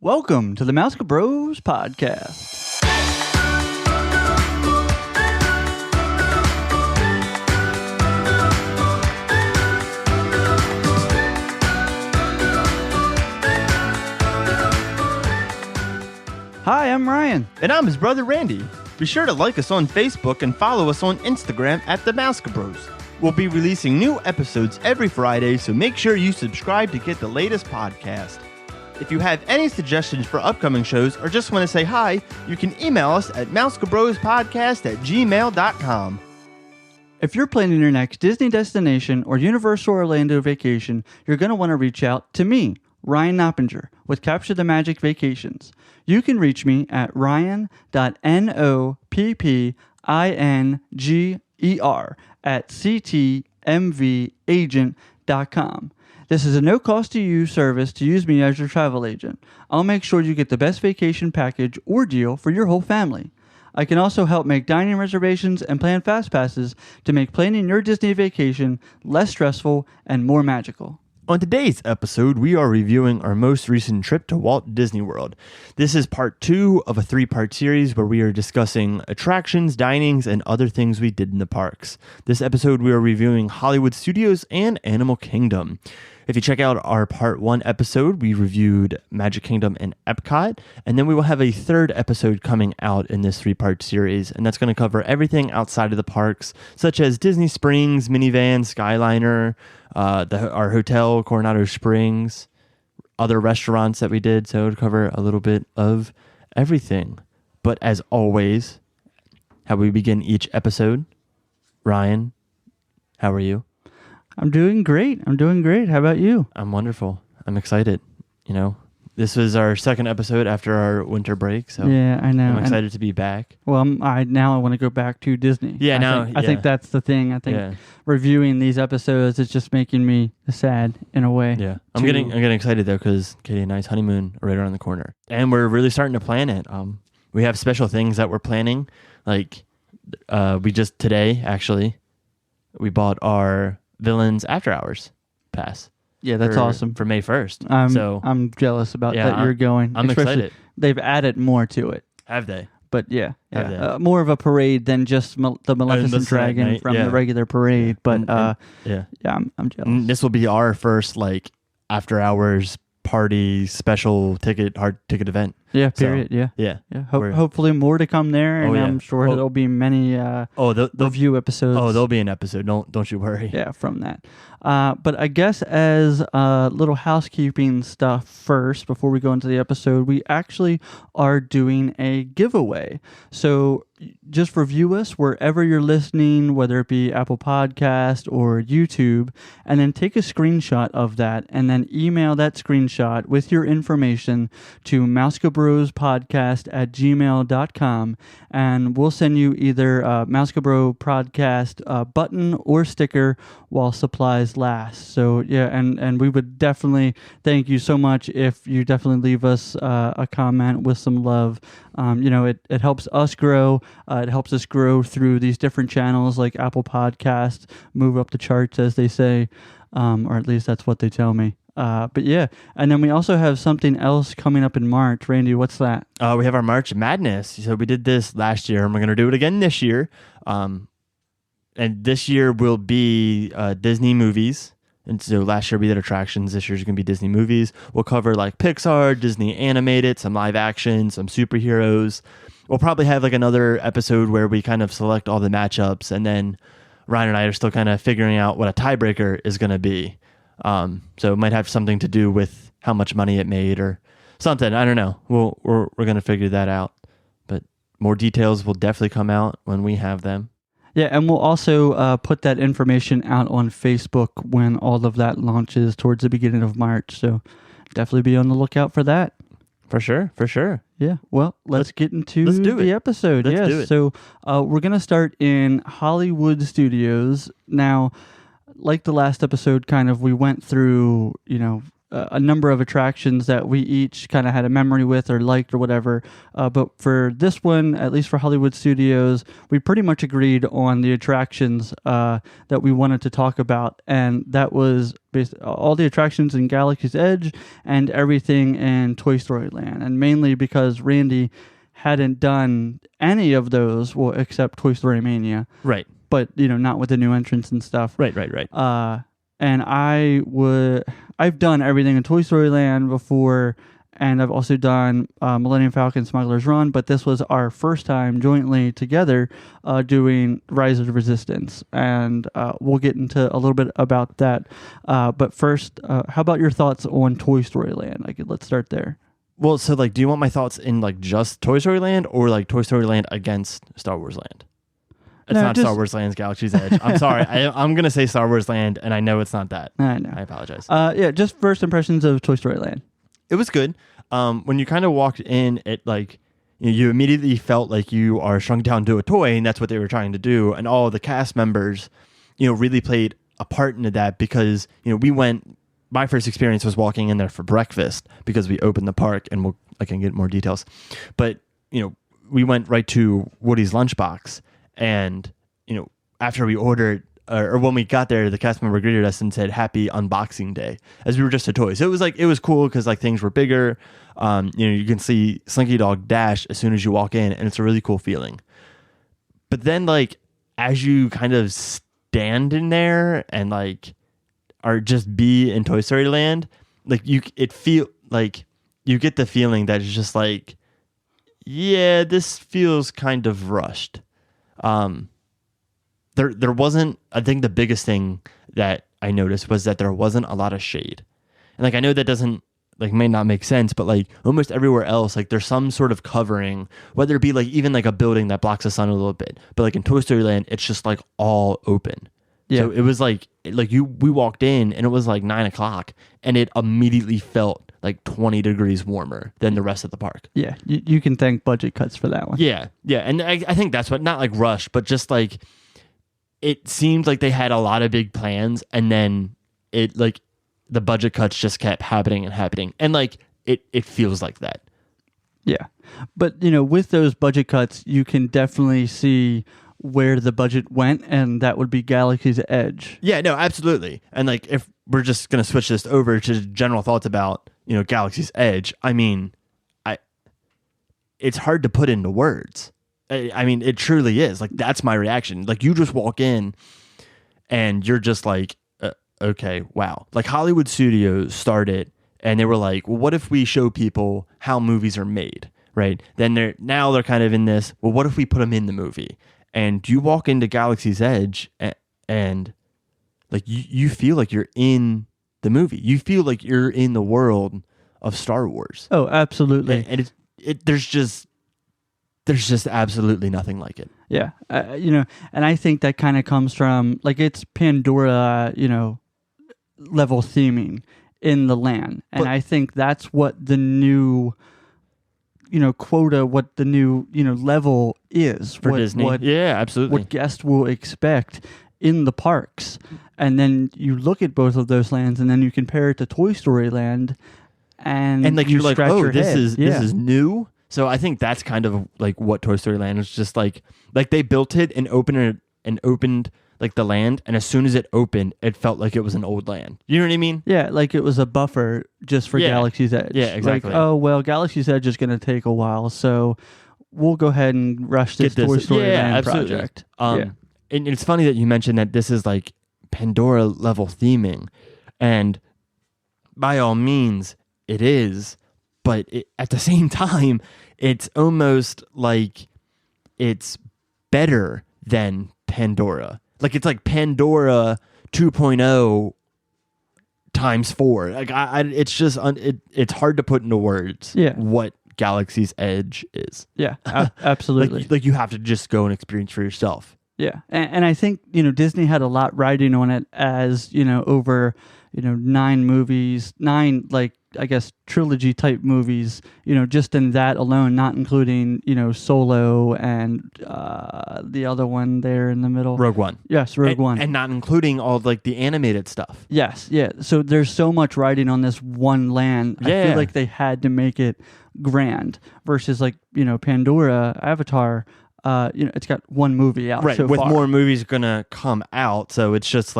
Welcome to the Mouseka Bros podcast. Hi, I'm Ryan. And I'm his brother Randy. Be sure to like us on Facebook and follow us on Instagram at the Mouseka Bros. We'll be releasing new episodes every Friday, so make sure you subscribe to get the latest podcast. If you have any suggestions for upcoming shows or just want to say hi, you can email us at mousekaBrosPodcast@gmail.com. If you're planning your next Disney destination or Universal Orlando vacation, you're going to want to reach out to me, Ryan Noppinger, with Capture the Magic Vacations. You can reach me at ryan.noppinger at ctmvagent.com. This is a no-cost to you service to use me as your travel agent. I'll make sure you get the best vacation package or deal for your whole family. I can also help make dining reservations and plan fast passes to make planning your Disney vacation less stressful and more magical. On today's episode, we are reviewing our most recent trip to Walt Disney World. This is part 2 of a 3-part series where we are discussing attractions, dinings, and other things we did in the parks. This episode, we are reviewing Hollywood Studios and Animal Kingdom. If you check out our part 1 episode, we reviewed Magic Kingdom and Epcot, and then we will have a 3rd episode coming out in this 3-part series, and that's going to cover everything outside of the parks, such as Disney Springs, Minivan, Skyliner, our hotel, Coronado Springs, other restaurants that we did, so it'll cover a little bit of everything. But as always, how we begin each episode, Ryan, how are you? I'm doing great. How about you? I'm wonderful. I'm excited. You know, this was our 2nd episode after our winter break, so yeah, I know. I'm excited to be back. Well, now I want to go back to Disney. Yeah, I think that's the thing. I think reviewing these episodes is just making me sad in a way. Yeah, I'm getting excited though because Katie and I's honeymoon are right around the corner, and we're really starting to plan it. We have special things that we're planning, like we just today actually we bought our Villains After Hours pass. Yeah, that's awesome. For May 1st. I'm jealous about that you're going. I'm excited. They've added more to it. Have they? But more of a parade than just the Maleficent Dragon night, from the regular parade. But I'm jealous. And this will be our first after hours party special hard ticket event. Yeah, period. So, yeah. Hopefully more to come there, and I'm sure there'll be many review episodes. Oh, there'll be an episode. Don't you worry. Yeah, from that. But I guess as little housekeeping stuff first, before we go into the episode, we actually are doing a giveaway. So just review us wherever you're listening, whether it be Apple Podcast or YouTube, and then take a screenshot of that, and then email that screenshot with your information to mousekaBrosPodcast@gmail.com, and we'll send you either a Mouseka Bro Podcast button or sticker while supplies last. So yeah, and we would definitely thank you so much if you definitely leave us a comment with some love. It helps us grow. It helps us grow through these different channels like Apple Podcasts, move up the charts, as they say, or at least that's what they tell me. But yeah, and then we also have something else coming up in March. Randy, what's that? We have our March Madness. So we did this last year, and we're going to do it again this year. And this year will be Disney movies. And so last year we did attractions. This year's going to be Disney movies. We'll cover Pixar, Disney animated, some live action, some superheroes. We'll probably have another episode where we kind of select all the matchups, and then Ryan and I are still kind of figuring out what a tiebreaker is going to be. So it might have something to do with how much money it made or something. I don't know. We're going to figure that out. But more details will definitely come out when we have them. Yeah, and we'll also put that information out on Facebook when all of that launches towards the beginning of March. So definitely be on the lookout for that. For sure. Yeah, well, let's get into the episode. Let's do it. So we're going to start in Hollywood Studios. Now, like the last episode, we went through, a number of attractions that we each kind of had a memory with or liked or whatever. But for this one, at least for Hollywood Studios, we pretty much agreed on the attractions that we wanted to talk about. And that was all the attractions in Galaxy's Edge and everything in Toy Story Land, and mainly because Randy hadn't done any of those, well, except Toy Story Mania, Right. but not with the new entrants and stuff. Right. And I've done everything in Toy Story Land before, and I've also done Millennium Falcon Smuggler's Run, but this was our first time jointly together doing Rise of the Resistance, and we'll get into a little bit about that. But first, how about your thoughts on Toy Story Land? Let's start there. Well, so do you want my thoughts in just Toy Story Land or Toy Story Land against Star Wars Land? It's not Star Wars Land's Galaxy's Edge. I'm sorry. I'm going to say Star Wars Land, and I know it's not that. I know. I apologize. Just first impressions of Toy Story Land. It was good. When you kind of walked in, you immediately felt like you are shrunk down to a toy, and that's what they were trying to do. And all of the cast members, really played a part into that because, we went... My first experience was walking in there for breakfast because we opened the park, and I can get more details. But, we went right to Woody's lunchbox, and, after we ordered, or when we got there, the cast member greeted us and said, "Happy Unboxing Day," as we were just a toy. So it was cool because things were bigger. You can see Slinky Dog Dash as soon as you walk in, and it's a really cool feeling. But then as you kind of stand in there and or just be in Toy Story Land, you get the feeling that it's just yeah, this feels kind of rushed. There wasn't, I think the biggest thing that I noticed was that there wasn't a lot of shade. And I know that doesn't may not make sense, but almost everywhere else, there's some sort of covering, whether it be even a building that blocks the sun a little bit. But in Toy Story Land, it's just all open. Yeah. So it was we walked in and it was 9:00 and it immediately felt 20 degrees warmer than the rest of the park. Yeah. You can thank budget cuts for that one. Yeah. Yeah. And I think that's what, not rush, but just it seemed like they had a lot of big plans, and then it the budget cuts just kept happening and happening. And it feels like that. Yeah. But with those budget cuts, you can definitely see where the budget went, and that would be Galaxy's Edge. Yeah, no, absolutely. And if we're just going to switch this over to general thoughts about, Galaxy's Edge, it's hard to put into words. It truly is. That's my reaction. You just walk in and you're just okay, wow. Hollywood Studios started and they were well, what if we show people how movies are made, right? Then they're kind of in this, well, what if we put them in the movie? And you walk into Galaxy's Edge and you feel like you're in the movie. You feel like you're in the world of Star Wars. Oh, absolutely. And there's just absolutely nothing like it. Yeah. And I think that kind of comes from it's Pandora, level theming in the land. And I think that's what the new quota, what the new, level is for Disney. Yeah, absolutely. What guests will expect in the parks. And then you look at both of those lands and then you compare it to Toy Story Land and you're oh, this is new. So I think that's kind of what Toy Story Land is just like they built it and opened the land, and as soon as it opened, it felt like it was an old land. You know what I mean? Yeah, it was a buffer just for Galaxy's Edge. Yeah, exactly. Galaxy's Edge is going to take a while, so we'll go ahead and rush this Toy Story Land project. And it's funny that you mentioned that this is Pandora level theming, and by all means, it is. But at the same time, it's almost it's better than Pandora. It's Pandora 2.0 times 4. It's just it's hard to put into words. Yeah. What Galaxy's Edge is. Yeah, absolutely. You have to just go and experience for yourself. Yeah, and I think Disney had a lot riding on it as over 9 movies, 9 I guess trilogy type movies, just in that alone, not including, Solo and the other one there in the middle. Rogue One. Yes, Rogue One. And not including all the animated stuff. Yes, yeah. So there's so much riding on this one land. Yeah. I feel like they had to make it grand versus Pandora, Avatar, it's got one movie out right, so with far. more movies going to come out. So it's just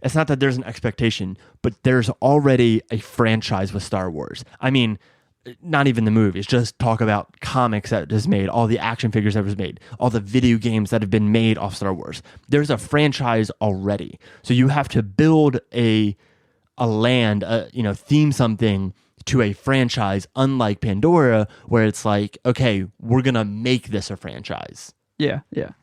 it's not that there's an expectation, but there's already a franchise with Star Wars. I mean, not even the movies, just talk about comics that is made, all the action figures that was made, all the video games that have been made off Star Wars. There's a franchise already. So you have to build a land, theme something to a franchise, unlike Pandora, where it's like, okay, we're going to make this a franchise. Yeah.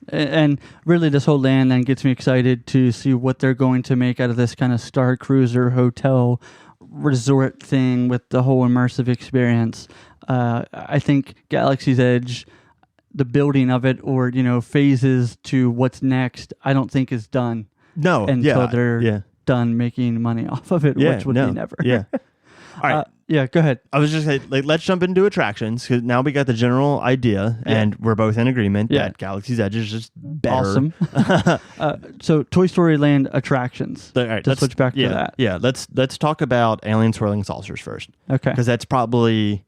And really this whole land then gets me excited to see what they're going to make out of this kind of Star Cruiser hotel resort thing with the whole immersive experience. I think Galaxy's Edge, the building of it or, phases to what's next, I don't think is done. No. Until they're done making money off of it, which would be never. Yeah. All right. Go ahead. I was just saying, let's jump into attractions because now we got the general idea and we're both in agreement that Galaxy's Edge is just better. Awesome. So Toy Story Land attractions. All right, let's switch back to that. Yeah, let's talk about Alien Swirling Saucers first. Okay. Because that's probably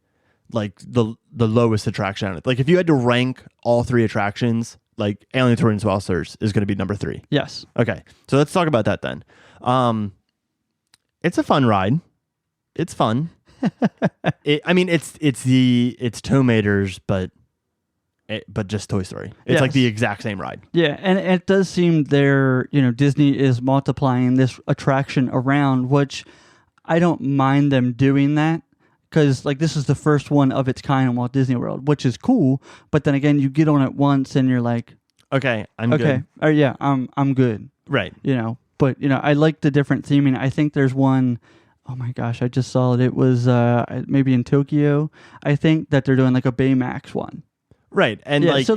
like the lowest attraction on it. Like if you had to rank all three attractions, like Alien Swirling Saucers is going to be number 3. Yes. Okay. So let's talk about that then. It's a fun ride. It's fun. It's Tow Maters, but just Toy Story. It's like the exact same ride. Yeah, and it does seem Disney is multiplying this attraction around, which I don't mind them doing that because this is the first one of its kind in Walt Disney World, which is cool. But then again, you get on it once and you're like, okay, I'm good. Or yeah, I'm good. Right. But I like the different theming. I think there's one. Oh my gosh, I just saw it. It was maybe in Tokyo. I think that they're doing like a Baymax one. Right. And it's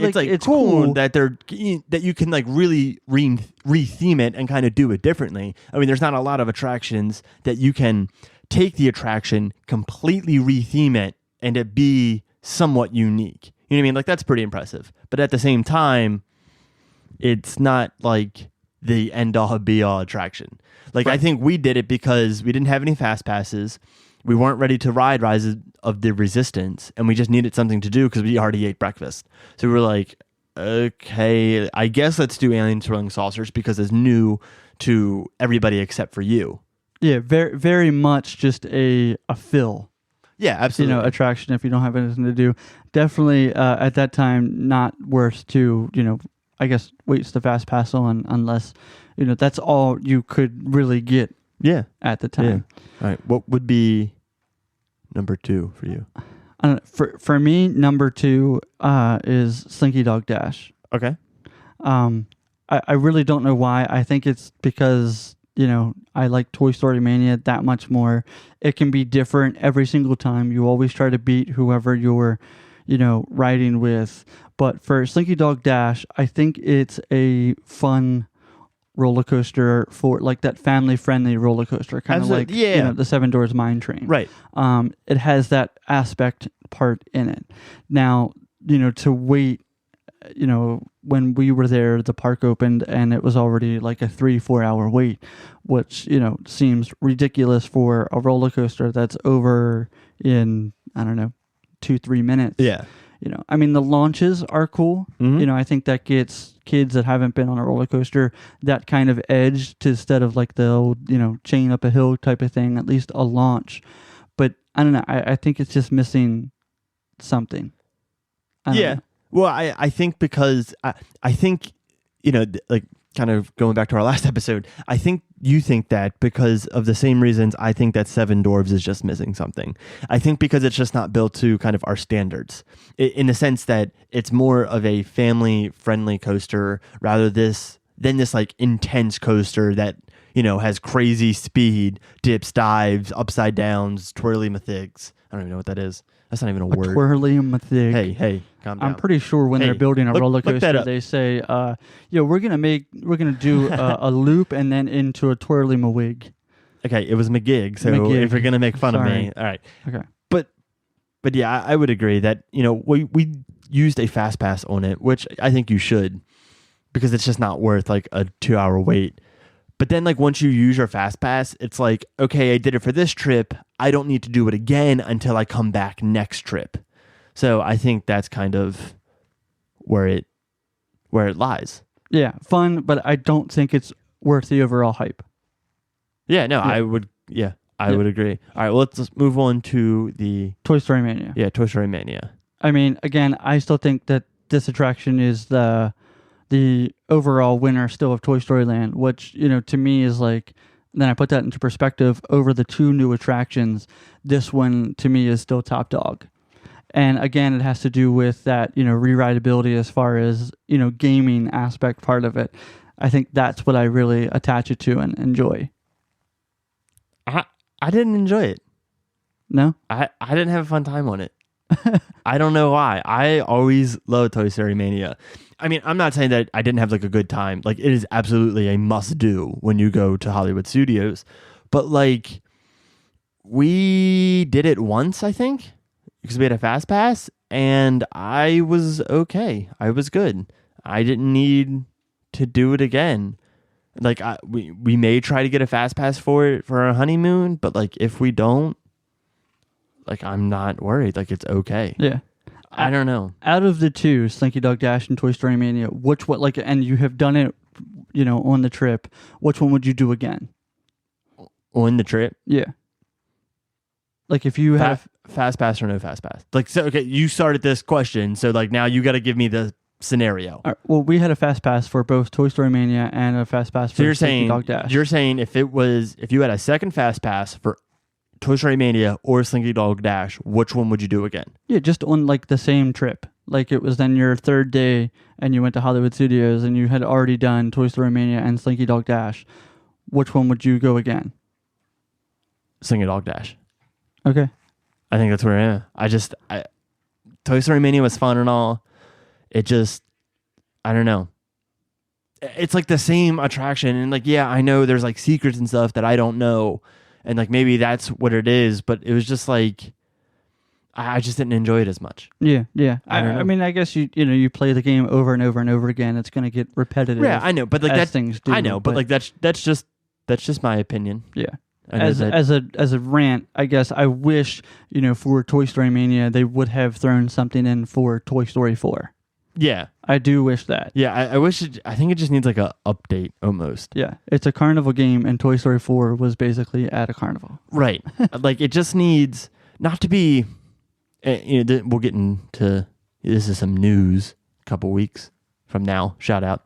cool that you can really re-theme it and kind of do it differently. I mean, there's not a lot of attractions that you can take the attraction, completely re-theme it, and it be somewhat unique. You know what I mean? Like that's pretty impressive. But at the same time, it's not like the end-all be-all attraction. Right. I think we did it because we didn't have any fast passes. We weren't ready to ride Rise of the Resistance, and we just needed something to do because we already ate breakfast. So we were like, okay, I guess let's do Alien Swirling Saucers because it's new to everybody except for you. Yeah, very, very much just a fill. Yeah, absolutely. Attraction if you don't have anything to do. Definitely at that time, not worth to, I guess, waste the fast pass on unless, that's all you could really get at the time. Yeah. All right. What would be number 2 for you? For me, number 2 is Slinky Dog Dash. Okay. I really don't know why. I think it's because, I like Toy Story Mania that much more. It can be different every single time. You always try to beat whoever you're, riding with. But for Slinky Dog Dash, I think it's a fun roller coaster for that family-friendly roller coaster, kind of like the Seven Doors Mine Train. Right. It has that aspect part in it. Now, to wait, when we were there, the park opened and it was already like a 3-4 hour wait, which, seems ridiculous for a roller coaster that's over in, 2-3 minutes. Yeah. The launches are cool. Mm-hmm. I think that gets kids that haven't been on a roller coaster that kind of edge to instead of like the old, chain up a hill type of thing, at least a launch. But I don't know. I think it's just missing something. I don't know. Well, I think because I think, kind of going back to our last episode, I think you think that because of the same reasons I think that Seven Dwarfs is just missing something. I think because it's just not built to kind of our standards in the sense that it's more of a family-friendly coaster rather than this like intense coaster that, has crazy speed, dips, dives, upside downs, twirly mathigs. I don't even know what that is. That's not even a word. Twirly mathig. Hey, calm down. I'm pretty sure when they're building a roller coaster, they say, we're gonna do a loop and then into a twirly mawig. Okay, it was McGig. So if you're gonna make fun of me, all right. Okay. But yeah, I would agree that we used a fast pass on it, which I think you should, because it's just not worth like a 2-hour wait. But then once you use your fast pass, it's like, okay, I did it for this trip. I don't need to do it again until I come back next trip. So I think that's kind of where it lies. Yeah, fun, but I don't think it's worth the overall hype. Yeah, no, Yeah. I would. Yeah, I would agree. All right, well, let's move on to the Toy Story Mania. yeah Toy Story Mania. I mean, again, I still think that this attraction is the overall winner still of Toy Story Land, which, to me is like, then I put that into perspective over the two new attractions. This one to me is still top dog. And again, it has to do with that, rewritability as far as, gaming aspect part of it. I think that's what I really attach it to and enjoy. I didn't enjoy it. No? I didn't have a fun time on it. I don't know why. I always love Toy Story Mania. I mean, I'm not saying that I didn't have like a good time. Like, it is absolutely a must do when you go to Hollywood Studios. But like, we did it once, I think, because we had a fast pass, and I was okay. I was good. I didn't need to do it again. Like, we may try to get a fast pass for it for our honeymoon, but like, if we don't, like, I'm not worried. Like, it's okay. Yeah. I don't know. Out of the two, Slinky Dog Dash and Toy Story Mania, which one, like, and you have done it, on the trip, which one would you do again? On the trip? Yeah. Like, if you have fast pass or no fast pass? Like, so, okay, you started this question, so like, now you got to give me the scenario. All right, well, we had a fast pass for both Toy Story Mania and a fast pass for Slinky Dog Dash. You're saying if you had a second fast pass for Toy Story Mania or Slinky Dog Dash, which one would you do again? Yeah, just on like the same trip. Like, it was then your third day and you went to Hollywood Studios and you had already done Toy Story Mania and Slinky Dog Dash. Which one would you go again? Slinky Dog Dash. Okay. I think that's where I am. Toy Story Mania was fun and all. It just, I don't know. It's like the same attraction. And like, yeah, I know there's like secrets and stuff that I don't know. And like, maybe that's what it is. But it was just like, I just didn't enjoy it as much. Yeah, yeah. I mean, I guess you play the game over and over and over again. It's going to get repetitive. Yeah, I know. But like, that's things do. I know. But like, that's just my opinion. Yeah. As a rant, I guess I wish, for Toy Story Mania, they would have thrown something in for Toy Story 4. Yeah. I do wish that. Yeah, I wish I think it just needs like a update almost. Yeah. It's a carnival game and Toy Story 4 was basically at a carnival. Right. Like, it just needs not to be, we'll get into, this is some news a couple weeks from now, shout out.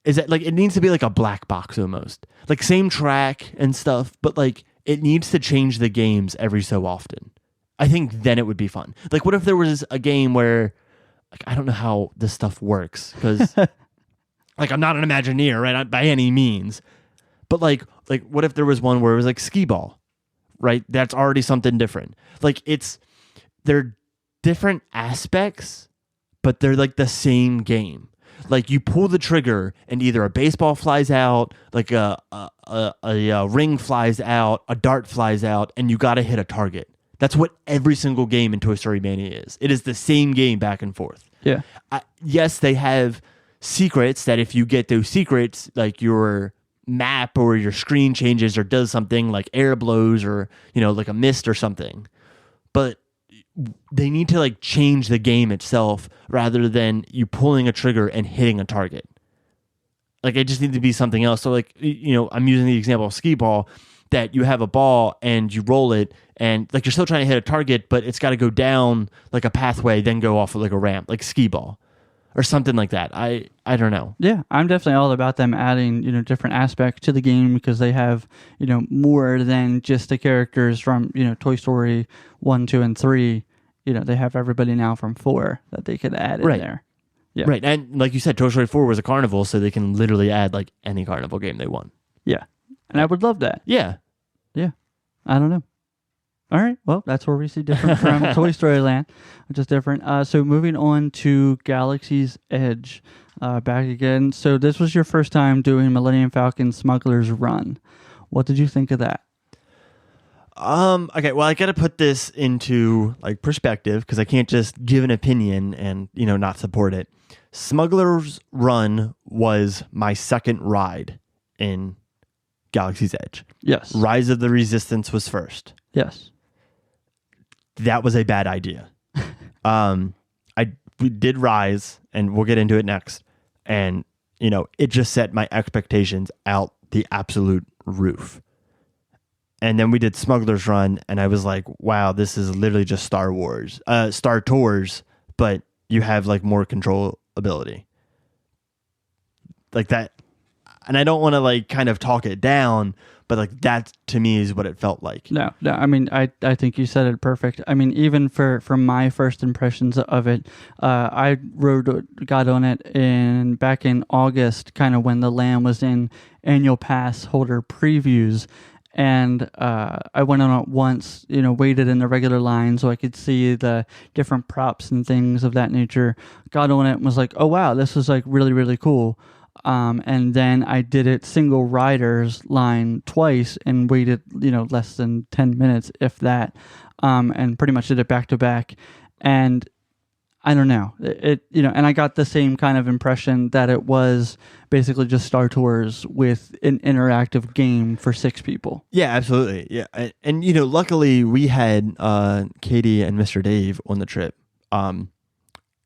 Is that like, it needs to be like a black box almost. Like, same track and stuff, but like, it needs to change the games every so often. I think then it would be fun. Like, what if there was a game where, like, I don't know how this stuff works, because like, I'm not an Imagineer, right? Not by any means. But like what if there was one where it was like skee ball, right? That's already something different. Like, they're different aspects, but they're like the same game. Like, you pull the trigger and either a baseball flies out, like a ring flies out, a dart flies out, and you got to hit a target. That's what every single game in Toy Story Mania is. It is the same game back and forth. Yeah. Yes, they have secrets that if you get those secrets, like your map or your screen changes or does something, like air blows or, like a mist or something. But they need to like change the game itself rather than you pulling a trigger and hitting a target. Like, it just needs to be something else. So like, I'm using the example of skee ball, that you have a ball and you roll it and like, you're still trying to hit a target, but it's got to go down like a pathway, then go off of like a ramp, like skee ball or something like that. I don't know. Yeah, I'm definitely all about them adding, different aspects to the game, because they have, more than just the characters from, Toy Story 1, 2, and 3. They have everybody now from 4 that they could add in there. Yeah. Right. And like you said, Toy Story 4 was a carnival, so they can literally add like any carnival game they want. Yeah. And I would love that. Yeah. Yeah. I don't know. All right. Well, that's where we see different from Toy Story Land, which is different. So moving on to Galaxy's Edge, back again. So this was your first time doing Millennium Falcon Smuggler's Run. What did you think of that? Okay, well, I got to put this into like perspective, because I can't just give an opinion and, not support it. Smuggler's Run was my second ride in Galaxy's Edge. Yes. Rise of the Resistance was first. Yes. That was a bad idea. We did Rise, and we'll get into it next. And, it just set my expectations out the absolute roof. And then we did Smuggler's Run, and I was like, wow, this is literally just Star Tours, but you have like more control ability. Like that. And I don't want to like kind of talk it down, but like that to me is what it felt like. No. I mean, I think you said it perfect. I mean, even for my first impressions of it, I got on it back in August, kind of when the land was in annual pass holder previews. And I went on it once, waited in the regular line so I could see the different props and things of that nature. Got on it and was like, oh, wow, this is like really, really cool. And then I did it single riders line twice and waited, less than 10 minutes, if that, and pretty much did it back to back. And I don't know, and I got the same kind of impression that it was basically just Star Tours with an interactive game for 6 people. Yeah, absolutely. Yeah. And luckily we had Katie and Mr. Dave on the trip.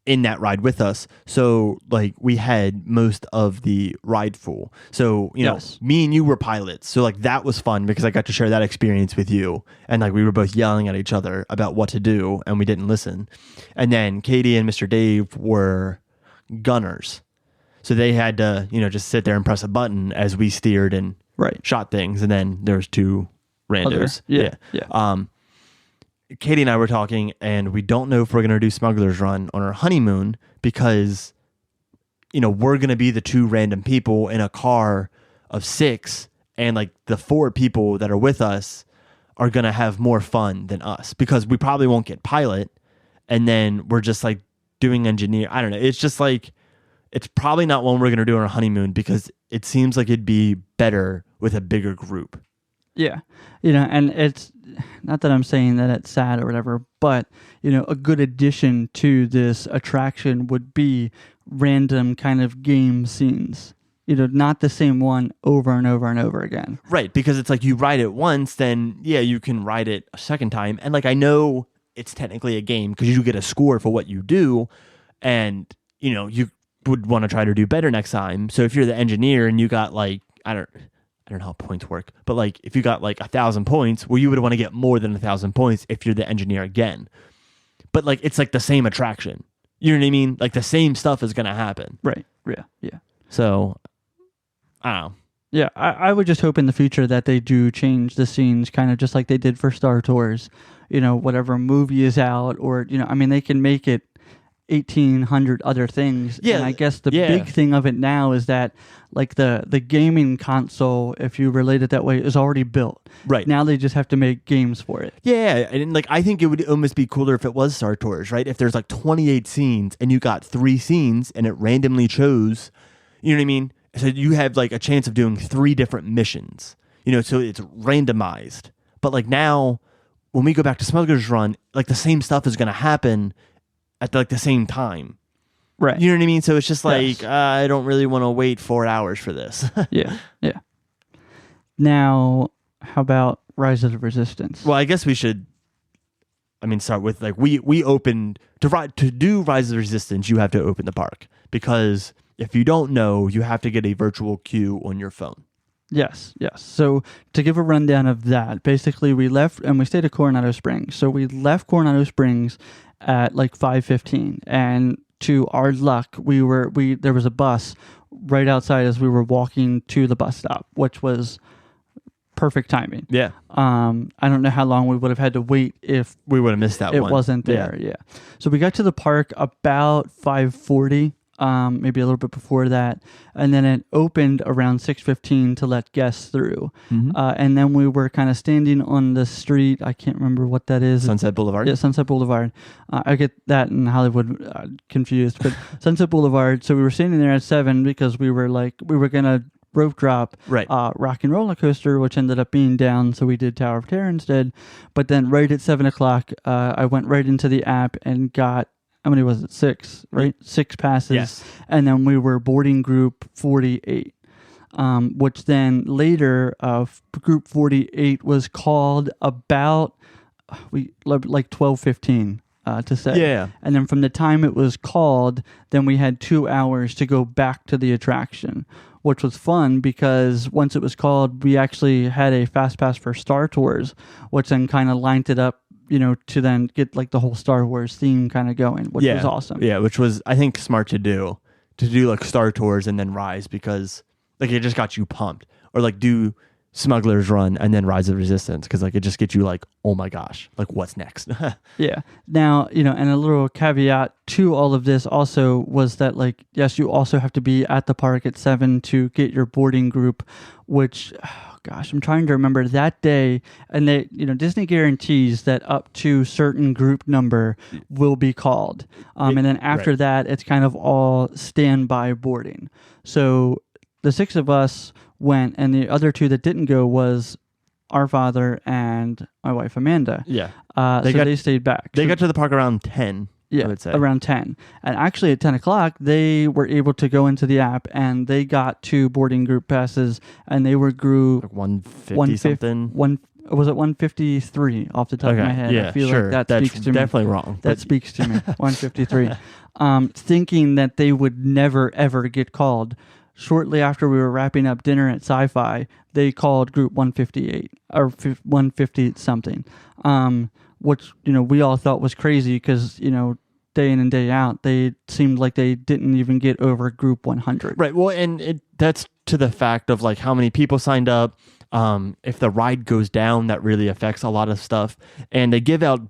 In that ride with us, so like we had most of the ride full. So Yes. me and you were pilots, so like that was fun because I got to share that experience with you, and like we were both yelling at each other about what to do, and we didn't listen. And then Katie and Mr. Dave were gunners, so they had to just sit there and press a button as we steered and shot things, and then there's 2 randos. Yeah. Katie and I were talking, and we don't know if we're going to do Smuggler's Run on our honeymoon because, we're going to be the 2 random people in a car of 6, and like the 4 people that are with us are going to have more fun than us because we probably won't get pilot, and then we're just like doing engineer. I don't know. It's just like, it's probably not one we're going to do on our honeymoon because it seems like it'd be better with a bigger group. Yeah. And it's not that I'm saying that it's sad or whatever, but, a good addition to this attraction would be random kind of game scenes, not the same one over and over and over again. Right. Because it's like you ride it once, then yeah, you can ride it a second time. And like, I know it's technically a game because you get a score for what you do. And, you would want to try to do better next time. So if you're the engineer and you got like, I don't know how points work, but like if you got like 1,000 points, well, you would want to get more than 1,000 points if you're the engineer again. But like it's like the same attraction. You know what I mean? Like the same stuff is going to happen. Right. Yeah. So I don't know. Yeah, I would just hope in the future that they do change the scenes kind of just like they did for Star Tours. Whatever movie is out, or they can make it 1,800 other things. Yeah, and I guess the big thing of it now is that like the gaming console, if you relate it that way, is already built. Right. Now they just have to make games for it. Yeah, and like I think it would almost be cooler if it was Star Tours, right? If there's like 28 scenes and you got 3 scenes and it randomly chose, you know what I mean? So you have like a chance of doing 3 different missions, so it's randomized. But like now, when we go back to Smuggler's Run, like the same stuff is going to happen at like the same time. Right. You know what I mean? So it's just like, Yes. I don't really want to wait 4 hours for this. Yeah. Now, how about Rise of the Resistance? Well, I guess we should, start with like, we opened, to do Rise of the Resistance, you have to open the park. Because if you don't know, you have to get a virtual queue on your phone. Yes. So to give a rundown of that, basically we left and we stayed at Coronado Springs. So we left Coronado Springs at like 5:15, and to our luck, there was a bus right outside as we were walking to the bus stop, which was perfect timing. Yeah. I don't know how long we would have had to wait if We would have missed that it one. wasn't there. Yeah. So we got to the park about 5:40. Maybe a little bit before that, and then it opened around 6:15 to let guests through. Mm-hmm. And then we were kind of standing on the street. I can't remember what that is. Sunset Boulevard. Yeah, Sunset Boulevard. I get that in Hollywood confused, but Sunset Boulevard. So we were standing there at 7 because we were gonna rope drop Rock and Roller Coaster, which ended up being down, so we did Tower of Terror instead. But then right at 7 o'clock, I went right into the app and got, how many was it? 6, right? 6 passes. Yes. And then we were boarding group 48, which then later, group 48 was called about, like 12:15. to say. Yeah. And then from the time it was called, then we had 2 hours to go back to the attraction, which was fun because once it was called, we actually had a fast pass for Star Tours, which then kind of lined it up, to then get like the whole Star Wars theme kind of going, which was awesome. Yeah, which was, I think, smart to do like Star Tours and then Rise, because like it just got you pumped. Or like do Smuggler's Run and then Rise of Resistance, because like it just gets you like, oh my gosh, like what's next? Yeah. Now, and a little caveat to all of this also was that, like, yes, you also have to be at the park at 7 to get your boarding group, which, oh gosh, I'm trying to remember that day. And they, Disney guarantees that up to certain group number will be called. And then after that, it's kind of all standby boarding. So the 6 of us went, and the other 2 that didn't go was our father and my wife Amanda. Yeah. They stayed back. They got to the park around 10. Yeah, I would say around 10. And actually at 10 o'clock, they were able to go into the app and they got 2 boarding group passes, and they were group like 150 something. Was it 153 off the top of my head? Yeah, I feel sure. like That's speaks to me. definitely wrong. That speaks to me. 153. Thinking that they would never ever get called. Shortly after we were wrapping up dinner at Sci-Fi, they called group 158 or 150 something, which we all thought was crazy because day in and day out they seemed like they didn't even get over group 100. Right. Well, and that's to the fact of like how many people signed up. If the ride goes down, that really affects a lot of stuff, and they give out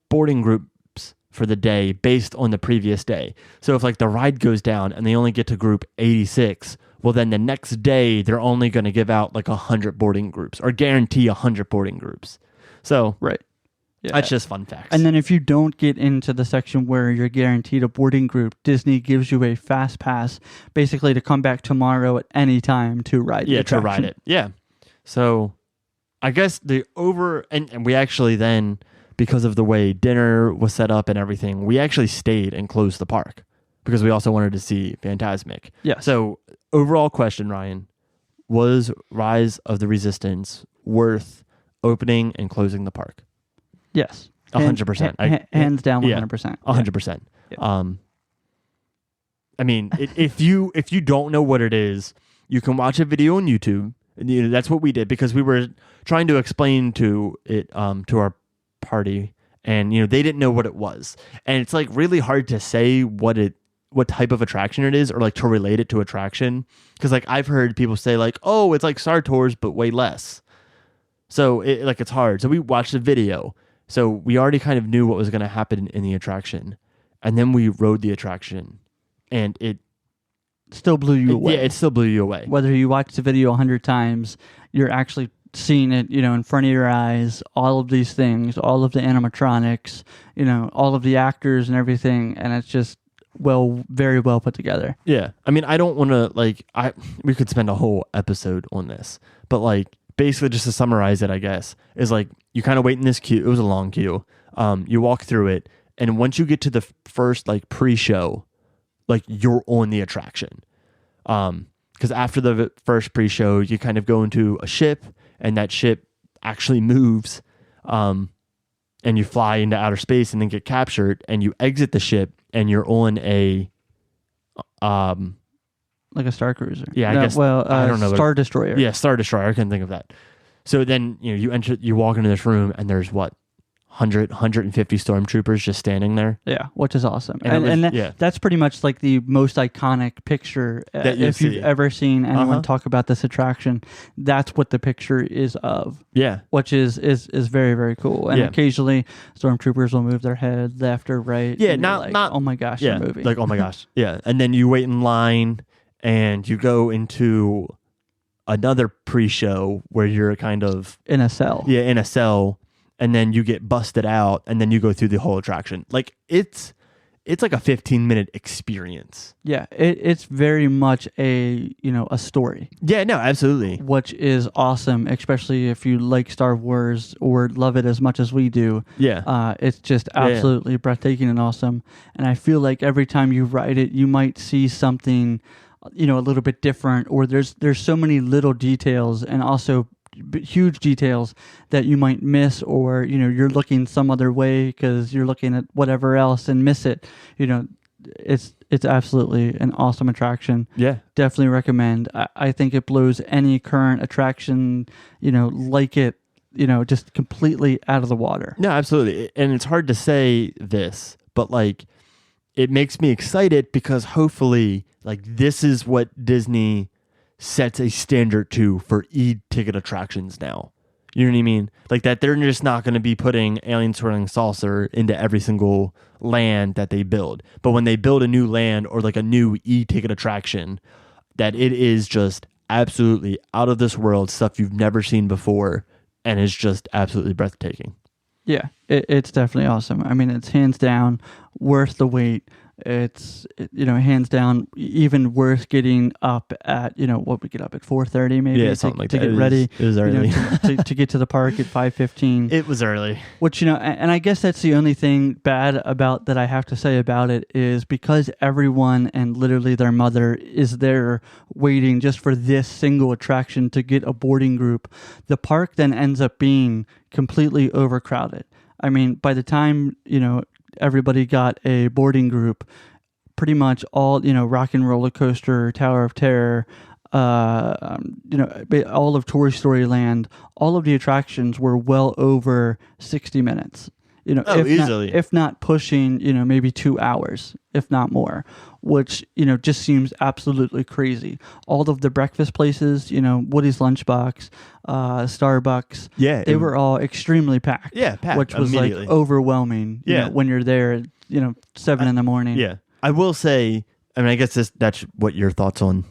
boarding groups for the day based on the previous day. So if like the ride goes down and they only get to group 86, well, then the next day they're only going to give out like 100 boarding groups or guarantee 100 boarding groups. So right. Yeah. That's just fun facts. And then if you don't get into the section where you're guaranteed a boarding group, Disney gives you a fast pass basically to come back tomorrow at any time to ride the attraction. To ride it. Yeah. So I guess and we actually then, because of the way dinner was set up and everything, we actually stayed and closed the park because we also wanted to see Fantasmic. Yeah. So overall question, Ryan, was Rise of the Resistance worth opening and closing the park? Yes. 100%. Hands down 100%. 100%. Yeah. I mean, if you don't know what it is, you can watch a video on YouTube. That's what we did because we were trying to explain to our party, and they didn't know what it was, and it's like really hard to say what type of attraction it is or like to relate it to attraction, because like I've heard people say like, oh, it's like Star Tours but way less. So it's hard. So we watched the video, so we already kind of knew what was going to happen in the attraction, and then we rode the attraction, and it still blew you away. Yeah, it still blew you away. Whether you watch the video 100 times, you're actually seeing it, in front of your eyes, all of these things, all of the animatronics, all of the actors and everything, and it's just very well put together. Yeah. I mean, I don't want to we could spend a whole episode on this, but like basically just to summarize it, I guess, is like you kind of wait in this queue. It was a long queue. You walk through it, and once you get to the first like pre-show, like you're on the attraction. Because after the first pre-show, you kind of go into a ship, and that ship actually moves, and you fly into outer space and then get captured, and you exit the ship, and you're on a like a Star Cruiser. Yeah, I guess. Well, I don't know. Star Destroyer. Yeah, Star Destroyer. I couldn't think of that. So then you walk into this room, and there's 150 stormtroopers just standing there. Yeah, which is awesome. That's pretty much like the most iconic picture if you've ever seen anyone talk about this attraction. That's what the picture is of. Yeah. Which is very, very cool. And occasionally stormtroopers will move their head left or right. Yeah, not oh my gosh, yeah, they're moving. Like, oh my gosh. Yeah. And then you wait in line and you go into another pre-show where you're kind of in a cell. Yeah, in a cell. And then you get busted out, and then you go through the whole attraction. Like it's like a 15-minute experience. Yeah, it's very much a story. Yeah, no, absolutely. Which is awesome, especially if you like Star Wars or love it as much as we do. Yeah, it's just absolutely breathtaking and awesome. And I feel like every time you ride it, you might see something, a little bit different, or there's so many little details, and also huge details that you might miss, or you're looking some other way because you're looking at whatever else and miss it. It's absolutely an awesome attraction. Yeah. Definitely recommend. I think it blows any current attraction, like it, just completely out of the water. No, absolutely. And it's hard to say this, but like, it makes me excited because hopefully, like, this is what Disney sets a standard to for e-ticket attractions now. You know what I mean? Like that they're just not going to be putting Alien Swirling Saucer into every single land that they build. But when they build a new land or like a new e-ticket attraction, that it is just absolutely out of this world stuff you've never seen before and is just absolutely breathtaking. Yeah, it's definitely awesome. I mean, it's hands down worth the wait. It's hands down even worth getting up at what we get up at 4:30 maybe to get ready. It was early to get to the park at 5:15. It was early, which and I guess that's the only thing bad about that I have to say about it is because everyone and literally their mother is there waiting just for this single attraction to get a boarding group. The park then ends up being completely overcrowded. I mean, by the time everybody got a boarding group, pretty much all Rock and Roller Coaster, Tower of Terror, all of Toy Story Land, all of the attractions were well over 60 minutes. Easily. If not pushing, maybe 2 hours, if not more, which, just seems absolutely crazy. All of the breakfast places, Woody's Lunchbox, Starbucks, they were all extremely packed. Yeah, packed. Which was like overwhelming, when you're there at, 7 in the morning. Yeah. I will say, I mean, I guess that's what your thoughts on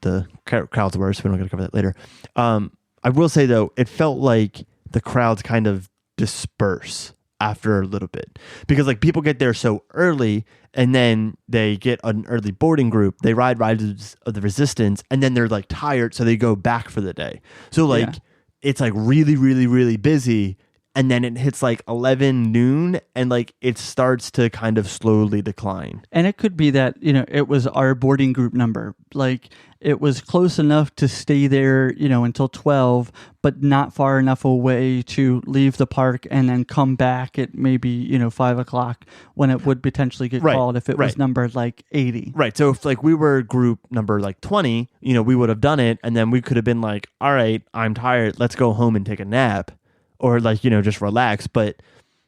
the crowds were, so we don't got to cover that later. I will say, though, it felt like the crowds kind of disperse after a little bit because like people get there so early and then they get an early boarding group, they ride Rise of the Resistance, and then they're like tired, so they go back for the day. So like it's like really, really, really busy, and then it hits like 11 noon and like it starts to kind of slowly decline. And it could be that, it was our boarding group number. Like it was close enough to stay there, until 12, but not far enough away to leave the park and then come back at maybe, 5 o'clock when it would potentially get called if it was numbered like 80. Right. So if like we were group number like 20, we would have done it. And then we could have been like, all right, I'm tired. Let's go home and take a nap or like, just relax. But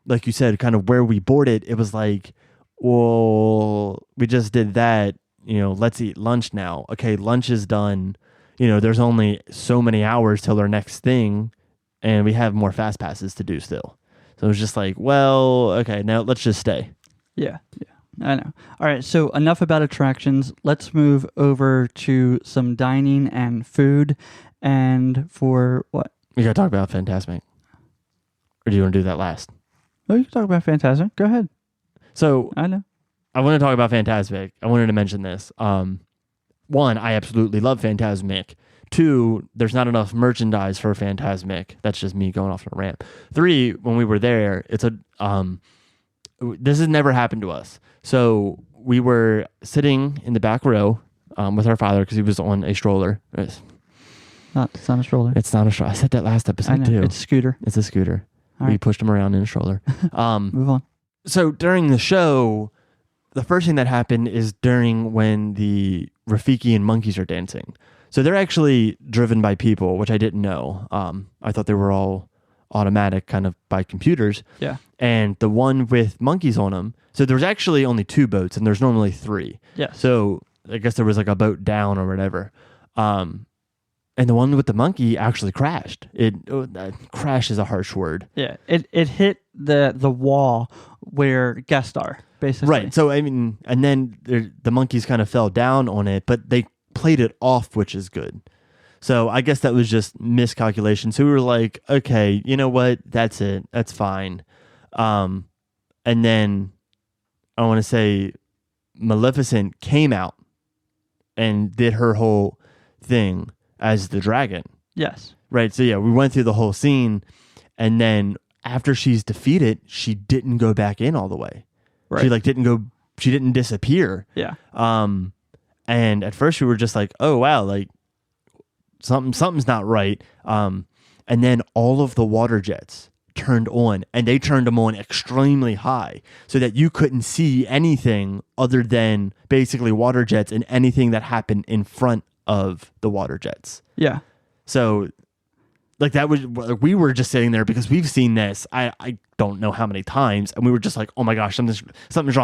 like you said, kind of where we boarded, it was like, well, we just did that. Let's eat lunch now. Okay, lunch is done. There's only so many hours till our next thing, and we have more fast passes to do still. So it was just like, well, okay, now let's just stay. Yeah, I know. All right, so enough about attractions. Let's move over to some dining and food. And for what? We gotta talk about Fantasmic. Or do you want to do that last? Oh, you can talk about Fantasmic. Go ahead. So I know. I want to talk about Fantasmic. I wanted to mention this. One, I absolutely love Fantasmic. Two, there's not enough merchandise for Fantasmic. That's just me going off on a rant. Three, when we were there, this has never happened to us. So we were sitting in the back row with our father because he was on a stroller. It's not a stroller. It's not a stroller. I said that last episode too. It's a scooter. It's a scooter. All we right. pushed him around in a stroller. Move on. So during the show, the first thing that happened is during when the Rafiki and monkeys are dancing. So they're actually driven by people, which I didn't know. I thought they were all automatic kind of by computers. Yeah. And the one with monkeys on them. So there's actually only 2 boats and there's normally 3. Yeah. So I guess there was like a boat down or whatever. And the one with the monkey actually crashed. Crash is a harsh word. Yeah. It hit the wall where guests are, basically. Right. So, I mean, and then the monkeys kind of fell down on it, but they played it off, which is good. So I guess that was just miscalculation. So we were like, okay, you know what? That's it. That's fine. And then I want to say Maleficent came out and did her whole thing as the dragon. Yes. Right. So yeah, we went through the whole scene, and then after she's defeated, she didn't go back in all the way. Right. She didn't disappear. Yeah. And at first we were just like, oh wow, like something's not right. and then all of the water jets turned on, and they turned them on extremely high so that you couldn't see anything other than basically water jets and anything that happened in front of the water jets. Yeah. So like that was, we were just sitting there because we've seen this, I don't know how many times, and we were just like, oh my gosh, something's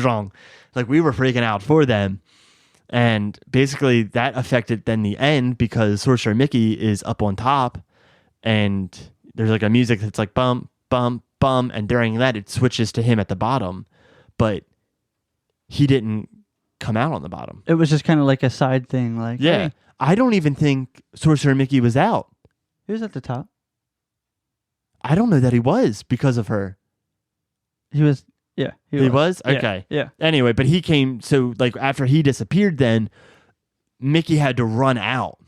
wrong. Like we were freaking out for them. And basically that affected then the end because Sorcerer Mickey is up on top and there's like a music that's like bum, bum, bum. And during that, it switches to him at the bottom, but he didn't come out on the bottom. It was just kind of like a side thing. Like, yeah, hey, I don't even think Sorcerer Mickey was out. he was at the top. I don't know that he was because of her. He was. Yeah. He was? Yeah, Okay. Yeah. Anyway, but he came, so like after he disappeared, then Mickey had to run out.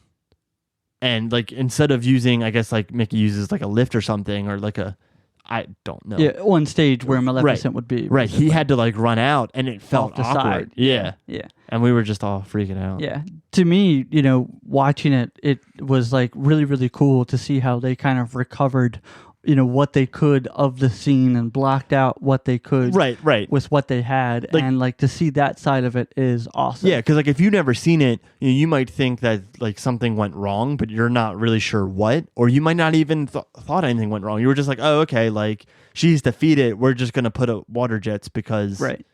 And like instead of using, I guess like Mickey uses like a lift or something, or like I don't know. Yeah, on stage where Maleficent would be. Right. He had to like run out and it felt off the awkward. side. Yeah. Yeah. And we were just all freaking out. Yeah. To me, watching it was like really, really cool to see how they kind of recovered, what they could of the scene and blocked out what they could. Right. With what they had. Like, and like to see that side of it is awesome. Yeah. Cause like if you've never seen it, you might think that like something went wrong, but you're not really sure what, or you might not even thought anything went wrong. You were just like, oh, okay. Like she's defeated. We're just going to put up water jets because. Right.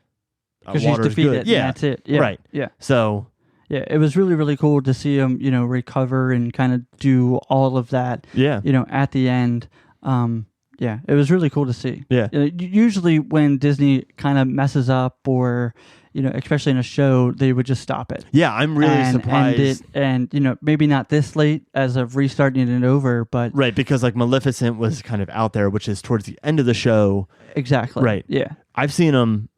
Because she's defeated. Yeah. And that's it. Yeah. Right. Yeah. So. Yeah, it was really, really cool to see him, recover and kind of do all of that. Yeah. At the end. Yeah, it was really cool to see. Yeah. Usually when Disney kind of messes up or, especially in a show, they would just stop it. Yeah, I'm really surprised. End it, and, maybe not this late as of restarting it over, but... Right, because like Maleficent was kind of out there, which is towards the end of the show. Exactly. Right. Yeah. I've seen them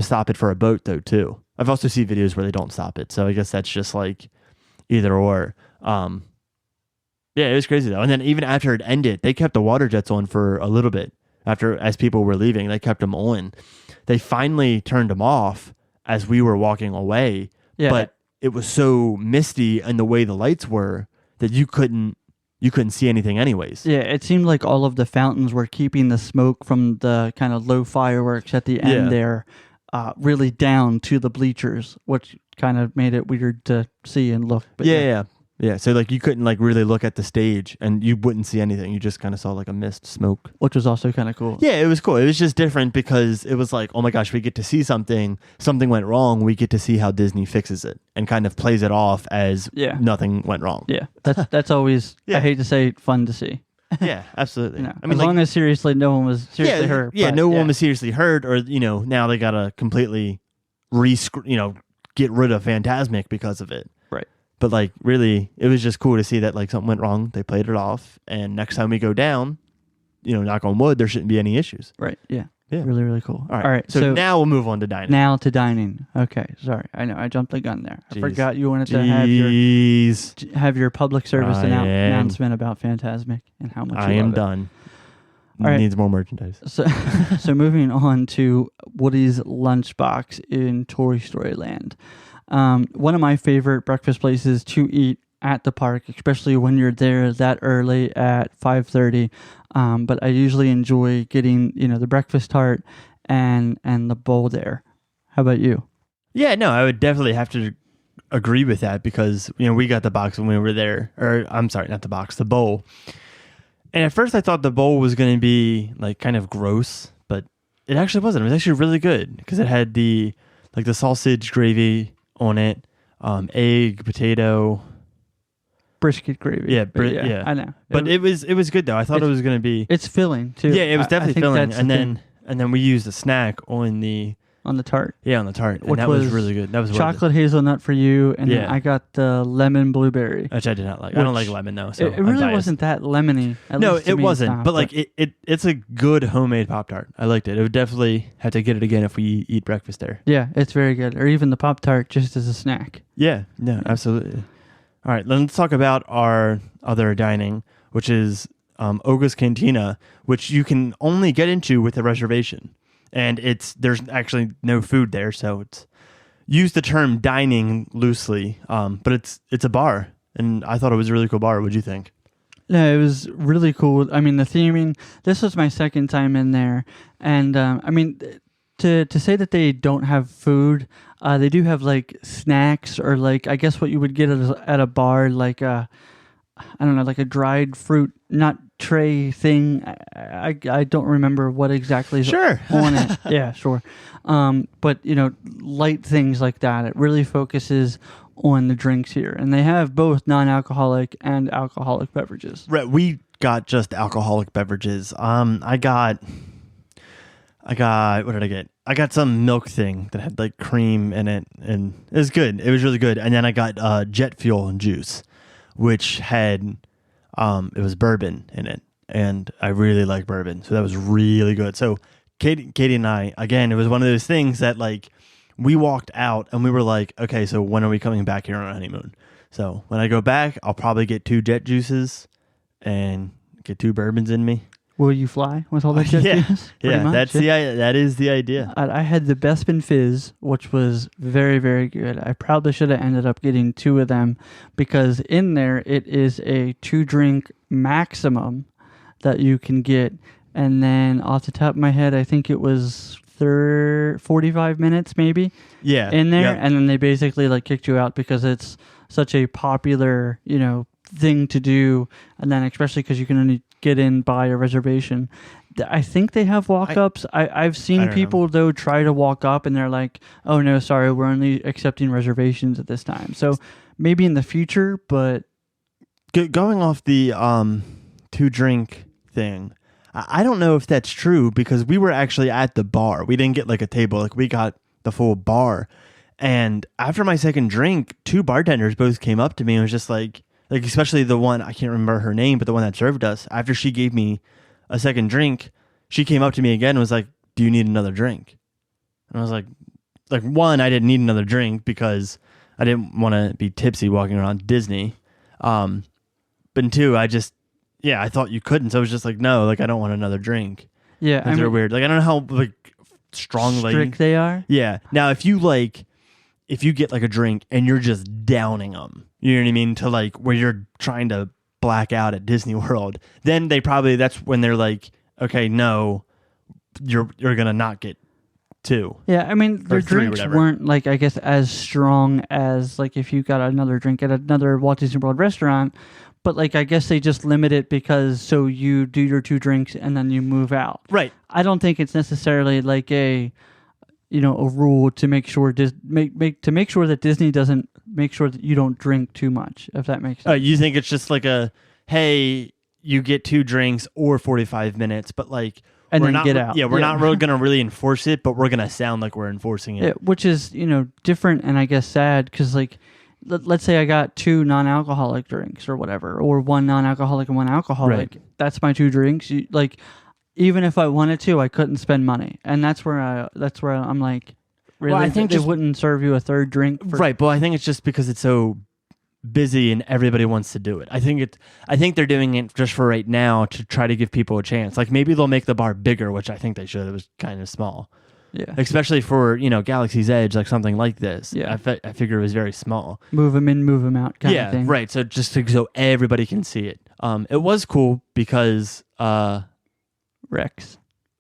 stop it for a boat though too. I've also seen videos where they don't stop it. So I guess that's just like either or. Yeah, it was crazy though. And then even after it ended, they kept the water jets on for a little bit. As people were leaving, they kept them on. They finally turned them off as we were walking away. Yeah. But it was so misty and the way the lights were that you couldn't see anything anyways. Yeah, it seemed like all of the fountains were keeping the smoke from the kind of low fireworks at the end there really down to the bleachers, which kind of made it weird to see and look. But Yeah, so like you couldn't like really look at the stage and you wouldn't see anything. You just kind of saw like a mist smoke. Which was also kind of cool. Yeah, it was cool. It was just different because it was like, oh my gosh, we get to see something went wrong. We get to see how Disney fixes it and kind of plays it off as nothing went wrong. Yeah, that's always, I hate to say, fun to see. Yeah, absolutely. I mean, as long as seriously no one was seriously hurt. Yeah, no one was seriously hurt, or now they gotta completely get rid of Fantasmic because of it. Right. But like really, it was just cool to see that like something went wrong. They played it off, and next time we go down, knock on wood, there shouldn't be any issues. Right. Yeah. Yeah. Really, really cool. All right. So now we'll move on to dining. Now to dining. Okay. Sorry. I know I jumped the gun there. I forgot you wanted to have your public service announcement about Fantasmic and how much you love it. Done. All right. Needs more merchandise. So moving on to Woody's Lunchbox in Toy Story Land. One of my favorite breakfast places to eat at the park, especially when you're there that early at 5:30. But I usually enjoy getting, the breakfast tart and the bowl there. How about you? Yeah, no, I would definitely have to agree with that because, we got the box when we were there. Or I'm sorry, not the box, the bowl. And at first I thought the bowl was going to be like kind of gross, but it actually wasn't. It was actually really good because it had the sausage gravy on it, egg, potato, brisket gravy. Yeah, I know. But it was good though. I thought it was going to be. It's filling too. Yeah, it was definitely filling. And then we used a snack on the tart. Yeah, on the tart, and which that was really good. That was chocolate hazelnut for you, and then I got the lemon blueberry, which I did not like. I don't like lemon though. So it really wasn't that lemony. No, it wasn't. But like it's a good homemade Pop-Tart. I liked it. It would definitely have to get it again if we eat breakfast there. Yeah, it's very good. Or even the Pop-Tart just as a snack. Yeah, no, absolutely. All right, let's talk about our other dining, which is Oga's Cantina, which you can only get into with a reservation. And there's actually no food there, so it's use the term dining loosely, but it's a bar, and I thought it was a really cool bar. What'd you think? No, it was really cool. I mean, the theming. This was my second time in there, and I mean, to say that they don't have food, they do have like snacks or like I guess what you would get at a bar, like I don't know, like a dried fruit nut tray thing. I don't remember what exactly is Sure. on it. Yeah, sure. But light things like that. It really focuses on the drinks here, and they have both non-alcoholic and alcoholic beverages. Right, we got just alcoholic beverages. I got what did I get? I got some milk thing that had like cream in it, and it was good. It was really good. And then I got jet fuel and juice, which had it was bourbon in it, and I really like bourbon, so that was really good. So Katie and I, again, it was one of those things that like we walked out and we were like, okay, so when are we coming back here on our honeymoon? So when I go back, I'll probably get 2 jet juices and get 2 bourbons in me. Will you fly with all that jet juice? Yeah, that is the idea. I had the Bespin Fizz, which was very, very good. I probably should have ended up getting 2 of them because in there it is a 2-drink maximum that you can get. And then off the top of my head, I think it was 45 minutes maybe in there. Yep. And then they basically like kicked you out because it's such a popular, thing to do. And then especially because you can only get in by a reservation. I think they have walk-ups. I've seen people though try to walk up and they're like, oh no, sorry, we're only accepting reservations at this time. So maybe in the future, but going off the 2-drink thing, I don't know if that's true because we were actually at the bar. We didn't get like a table, like we got the full bar. And after my second drink, 2 bartenders both came up to me and was just like especially the one, I can't remember her name, but the one that served us, after she gave me a second drink, she came up to me again and was like, do you need another drink? And I was like, one, I didn't need another drink because I didn't want to be tipsy walking around Disney. But 2, I thought you couldn't. So I was just like, no, like I don't want another drink. Yeah. They're weird. Like I don't know how like strongly strict they are. Yeah. Now if you get like a drink and you're just downing them, you know what I mean? To like where you're trying to black out at Disney World, then that's when they're like, okay, no, you're going to not get 2. Yeah. I mean, their drinks weren't like, I guess, as strong as like if you got another drink at another Walt Disney World restaurant. But like, I guess they just limit it because so you do your 2 drinks and then you move out. Right. I don't think it's necessarily like a rule to make sure to make sure that Disney doesn't make sure that you don't drink too much. If that makes sense. You think it's just like hey, you get 2 drinks or 45 minutes, but like. And then get out. Yeah, we're not really going to really enforce it, but we're going to sound like we're enforcing it. Yeah, which is different and I guess sad because like. Let's say I got 2 non-alcoholic drinks or whatever, or 1 non-alcoholic and 1 alcoholic. Right. That's my 2 drinks. Like, even if I wanted to, I couldn't spend money, and that's where I'm like, really, well, I think they wouldn't serve you a 3rd drink. Right, but I think it's just because it's so busy and everybody wants to do it. I think they're doing it just for right now to try to give people a chance. Like maybe they'll make the bar bigger, which I think they should. It was kind of small. Yeah. Especially for, Galaxy's Edge, like something like this. Yeah. I figure it was very small. Move them in, move them out kind of thing. Yeah, right. So just so everybody can see it. It was cool because... Rex.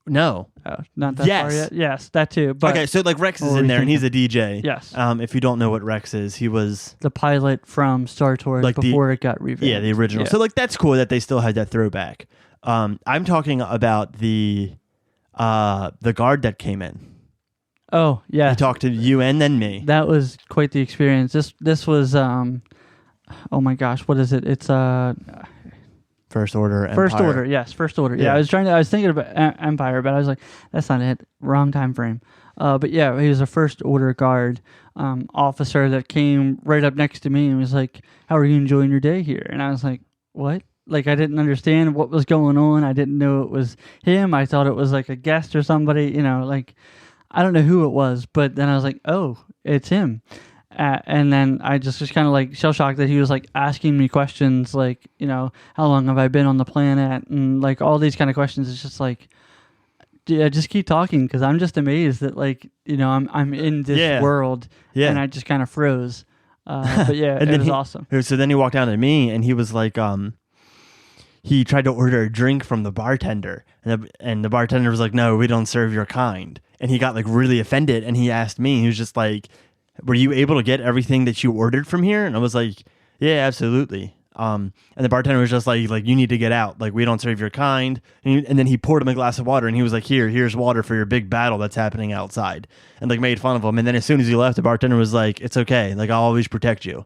No. Oh, not that far yet? Yes, that too. But okay, so like Rex is in there and he's a DJ. Yes. If you don't know what Rex is, he was... the pilot from Star Tours like before it got revamped. Yeah, the original. Yeah. So like that's cool that they still had that throwback. I'm talking about the guard that came in. Oh, yeah. He talked to you and then me. That was quite the experience. This was oh my gosh, what is it? It's First Order Empire. First Order, yes, First Order. Yeah, I was thinking about Empire, but I was like, that's not it. Wrong time frame. But yeah, he was a First Order guard officer that came right up next to me and was like, how are you enjoying your day here? And I was like, what? Like, I didn't understand what was going on. I didn't know it was him. I thought it was like a guest or somebody, like, I don't know who it was. But then I was like, oh, it's him. And then I just was kind of like shell-shocked that he was like asking me questions like, how long have I been on the planet? And like all these kind of questions. It's just like, yeah, just keep talking because I'm just amazed that like, I'm in this world and I just kind of froze. But yeah, and it was awesome. So then he walked down to me and he was like, he tried to order a drink from the bartender, and the bartender was like, "No, we don't serve your kind." And he got like really offended, and he asked me, he was just like, "Were you able to get everything that you ordered from here?" And I was like, "Yeah, absolutely." And the bartender was just like, "You need to get out. Like, we don't serve your kind." And then he poured him a glass of water, and he was like, here's water for your big battle that's happening outside," and like made fun of him. And then as soon as he left, the bartender was like, "It's okay. Like, I'll always protect you."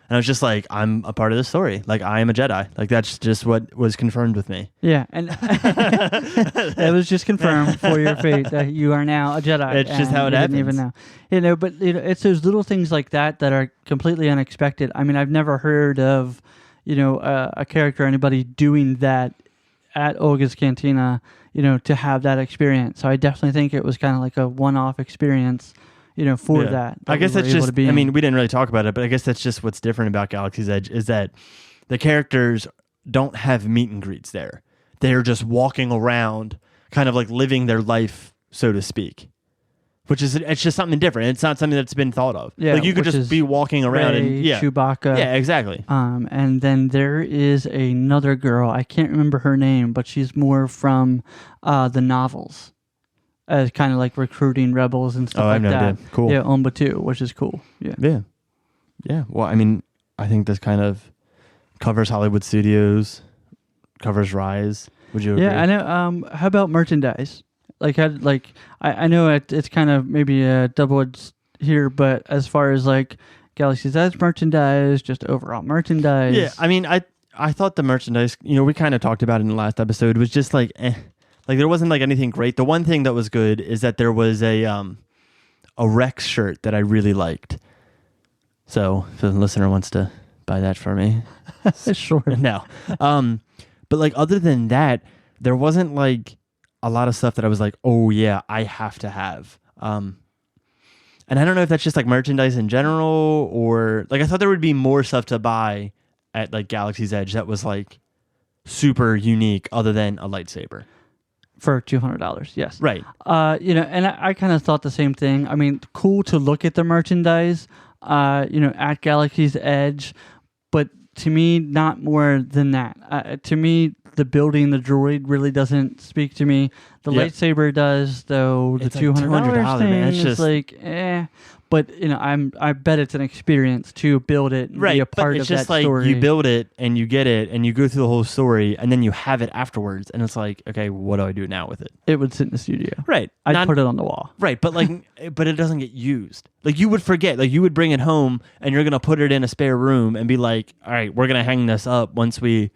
And I was just like, I'm a part of this story. Like, I am a Jedi. Like, that's just what was confirmed with me. Yeah, and it was just confirmed for your fate that you are now a Jedi. It's just how it happens. Didn't even know. But it's those little things like that that are completely unexpected. I mean, I've never heard of, a character or anybody doing that at Olga's Cantina, to have that experience. So I definitely think it was kind of like a one-off experience. For that. I guess that's just, we didn't really talk about it, but I guess that's just what's different about Galaxy's Edge is that the characters don't have meet and greets there. They're just walking around, kind of like living their life, so to speak. It's just something different. It's not something that's been thought of. Yeah, like you could just be walking around and Chewbacca. Yeah, exactly. And then there is another girl. I can't remember her name, but she's more from the novels. As kind of like recruiting rebels and stuff like that. Oh, I have no idea. Cool. Yeah, Omba 2, which is cool. Yeah. Yeah. Well, I mean, I think this kind of covers Hollywood Studios, covers Rise. Would you agree? Yeah, I know. How about merchandise? I know it's kind of maybe a double-edged here, but as far as like Galaxy's Edge merchandise, just overall merchandise. Yeah, I mean, I thought the merchandise, we kind of talked about it in the last episode, was just like, Like there wasn't like anything great. The one thing that was good is that there was a Rex shirt that I really liked. So if the listener wants to buy that for me, sure. No, but like other than that, there wasn't like a lot of stuff that I was like, oh yeah, I have to have. And I don't know if that's just like merchandise in general or like I thought there would be more stuff to buy at like Galaxy's Edge that was like super unique other than a lightsaber. For $200, yes. Right. And I kind of thought the same thing. I mean, cool to look at the merchandise, at Galaxy's Edge, but to me, not more than that. To me, the building the droid really doesn't speak to me. The lightsaber does, though. The $200 thing is just like, But I bet it's an experience to build it and be a part of that story. It's just like you build it and you get it and you go through the whole story and then you have it afterwards and it's like, okay, what do I do now with it? It would sit in the studio, right? I'd put it on the wall, right? But but it doesn't get used. Like you would forget. Like you would bring it home and you're gonna put it in a spare room and be like, all right, we're gonna hang this up once we,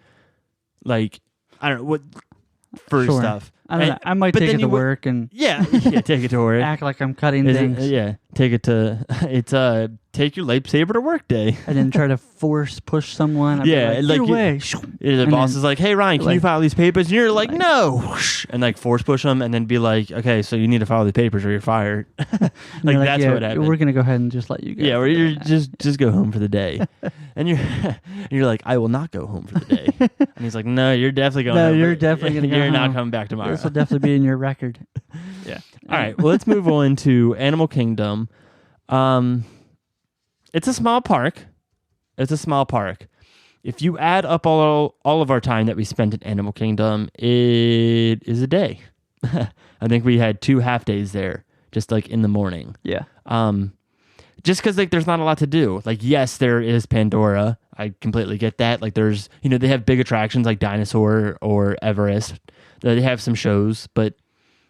like, I don't know what for stuff. I don't know. I might take it to work and take it to work. Act like I'm cutting things. Take it to take your lightsaber to work day, and then try to push someone. I'd like away. The boss is like, "Hey Ryan, can you file these papers?" And you're like, "No," and like force push them, and then be like, "Okay, so you need to file the papers or you're fired." That's what happened. We're gonna go ahead and just let you go. Yeah, or you're just go home for the day, and you're like, "I will not go home for the day," and he's like, "No, you're definitely going. No, you're definitely gonna go You're home. not coming back tomorrow. This will definitely be in your record." Yeah. All right. Well, let's move on to Animal Kingdom. It's a small park. If you add up all of our time that we spent at Animal Kingdom, it is a day. I think we had 2 half days there, just like in the morning. Yeah. Just because like there's not a lot to do. Like yes, there is Pandora. I completely get that. Like there's they have big attractions like Dinosaur or Everest. They have some shows, but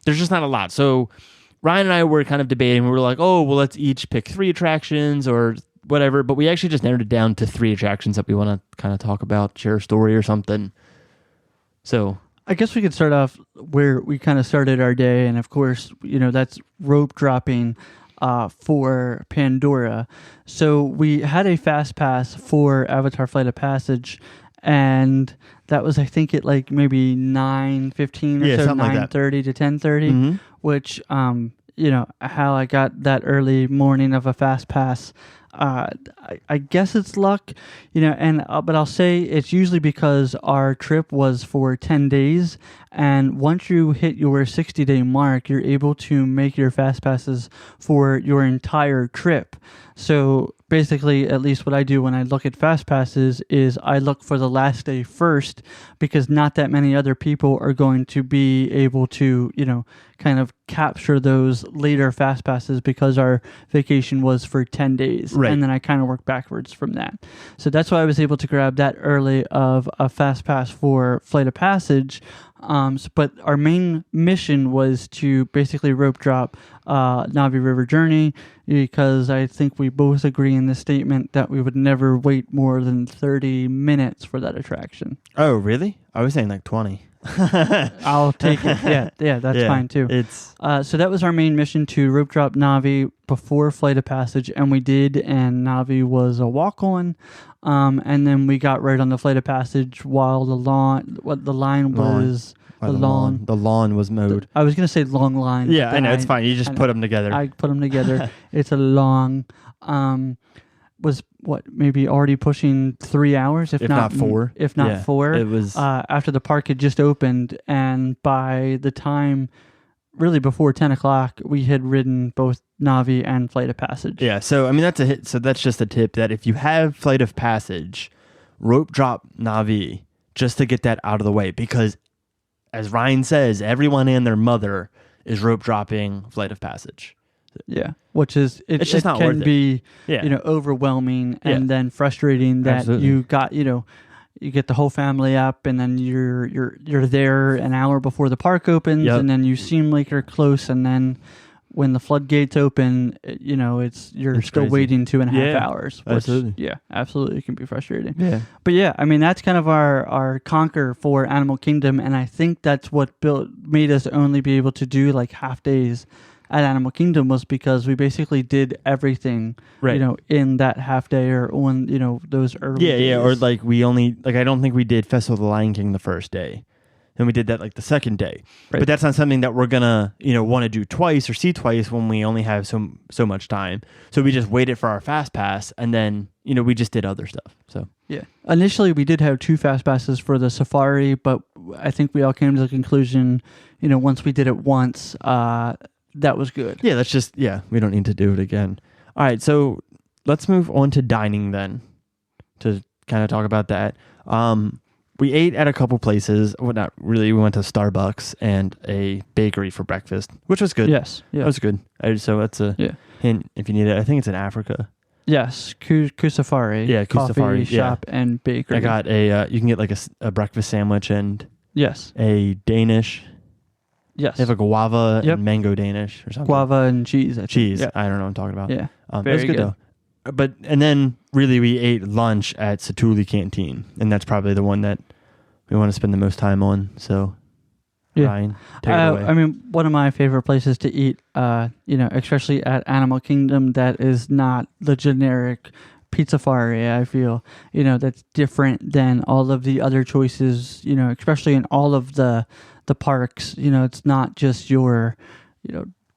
there's just not a lot. So Ryan and I were kind of debating. We were like, oh, well, let's each pick 3 attractions or whatever. But we actually just narrowed it down to 3 attractions that we want to kind of talk about, share a story or something. So I guess we could start off where we kind of started our day. And of course, that's rope dropping for Pandora. So we had a fast pass for Avatar Flight of Passage. And that was, I think, at like maybe 9:15 or so, 9:30 to 10:30, which, how I got that early morning of a fast pass I guess it's luck, and but I'll say it's usually because our trip was for 10 days, and once you hit your 60-day mark, you're able to make your fast passes for your entire trip. So basically, at least what I do when I look at fast passes is I look for the last day first, because not that many other people are going to be able to, kind of capture those later fast passes, because our vacation was for 10 days. Right. And then I kind of work backwards from that. So that's why I was able to grab that early of a fast pass for Flight of Passage. But our main mission was to basically rope drop Navi River Journey, because I think we both agree in this statement that we would never wait more than 30 minutes for that attraction. Oh, really? I was saying like 20. I'll take it. Yeah, that's fine too. It's So that was our main mission, to rope drop Navi before Flight of Passage, and we did, and Navi was a walk-on. And then we got right on the Flight of Passage while the lawn was mowed. I was gonna say long line. Yeah, I know, it's fine. You just put them together. I put them together. It's a long. Was maybe already pushing 3 hours, if not 4. If not 4. It was after the park had just opened, and by the time, really before 10 o'clock, we had ridden both Navi and Flight of Passage. Yeah, so I mean that's a hit. So that's just a tip, that if you have Flight of Passage, rope drop Navi just to get that out of the way, because as Ryan says, everyone and their mother is rope dropping Flight of Passage. Yeah, which is it's just not can worth it. be Yeah. Overwhelming and then frustrating that Absolutely. you got you get the whole family up, and then you're there an hour before the park opens, Yep. and then you seem like you're close, and then when the floodgates open, you're It's still crazy. waiting 2.5 Yeah, hours. Which, absolutely. Yeah, absolutely, it can be frustrating. Yeah. But yeah, I mean, that's kind of our conquer for Animal Kingdom, and I think that's what made us only be able to do like half days at Animal Kingdom, was because we basically did everything, Right. In that half day, or on, those early days. Yeah, or like we only, like I don't think we did Festival of the Lion King the first day. And we did that like the second day. Right. But that's not something that we're gonna, want to do twice or see twice when we only have so much time. So we just waited for our fast pass, and then, we just did other stuff. So Yeah. Initially, we did have 2 fast passes for the safari, but I think we all came to the conclusion, once we did it once, that was good. yeah, we don't need to do it again. All right, so let's move on to dining then, to kind of talk about that. We ate at a couple places. Well, not really. We went to Starbucks and a bakery for breakfast, which was good. Yes. Yeah. That was good. So that's a hint if you need it. I think it's in Africa. Yes. Kusafari. Yeah, Coffee Kusafari, shop and bakery. I got you can get like a breakfast sandwich and Yes. a Danish. Yes. They have a guava Yep. and mango Danish or something. Guava and cheese. I think. Cheese. Yeah. I don't know what I'm talking about. Yeah. That Very was good though. And then really we ate lunch at Satuli Canteen, and that's probably the one that we want to spend the most time on. So, Yeah. Ryan, take it away. I mean, one of my favorite places to eat, especially at Animal Kingdom, that is not the generic Pizzafari, I feel, that's different than all of the other choices, especially in all of the parks. It's not just your,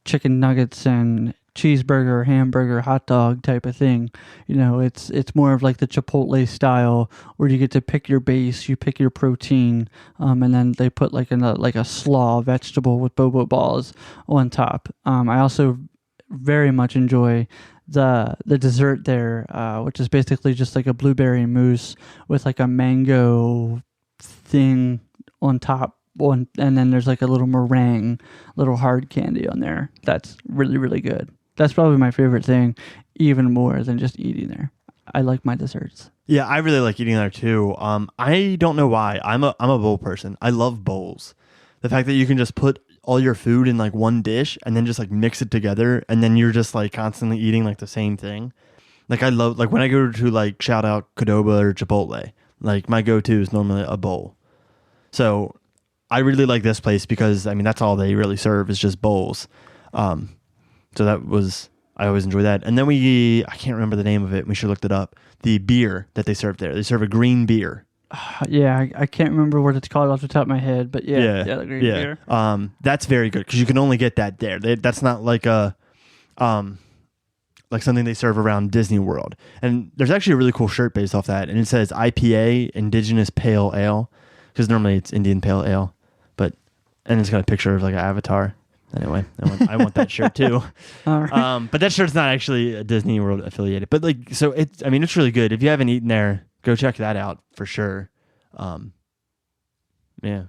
chicken nuggets and cheeseburger, hamburger, hot dog type of thing. It's more of like the Chipotle style, where you get to pick your base, you pick your protein, and then they put like a slaw vegetable with boba balls on top. I also very much enjoy the dessert there, which is basically just like a blueberry mousse with like a mango thing on top. And then there's like a little meringue, little hard candy on there. That's really, really good. That's probably my favorite thing, even more than just eating there. I like my desserts. Yeah, I really like eating there too. I don't know why. I'm a bowl person. I love bowls. The fact that you can just put all your food in like one dish and then just like mix it together, and then you're just like constantly eating like the same thing. Like I love, like when I go to like shout out Qdoba or Chipotle, like my go-to is normally a bowl. So I really like this place because, I mean, that's all they really serve is just bowls. So I always enjoy that. And then I can't remember the name of it. We should have looked it up. The beer that they serve there. They serve a green beer. Yeah, I can't remember what it's called off the top of my head, but yeah, the green beer. That's very good because you can only get that there. That's not like a like something they serve around Disney World. And there's actually a really cool shirt based off that, and it says IPA, Indigenous Pale Ale, because normally it's Indian Pale Ale, and it's got a picture of like an avatar. Anyway, I want that shirt too. All right. But that shirt's not actually a Disney World affiliated. But like, so it's really good. If you haven't eaten there, go check that out for sure. Yeah.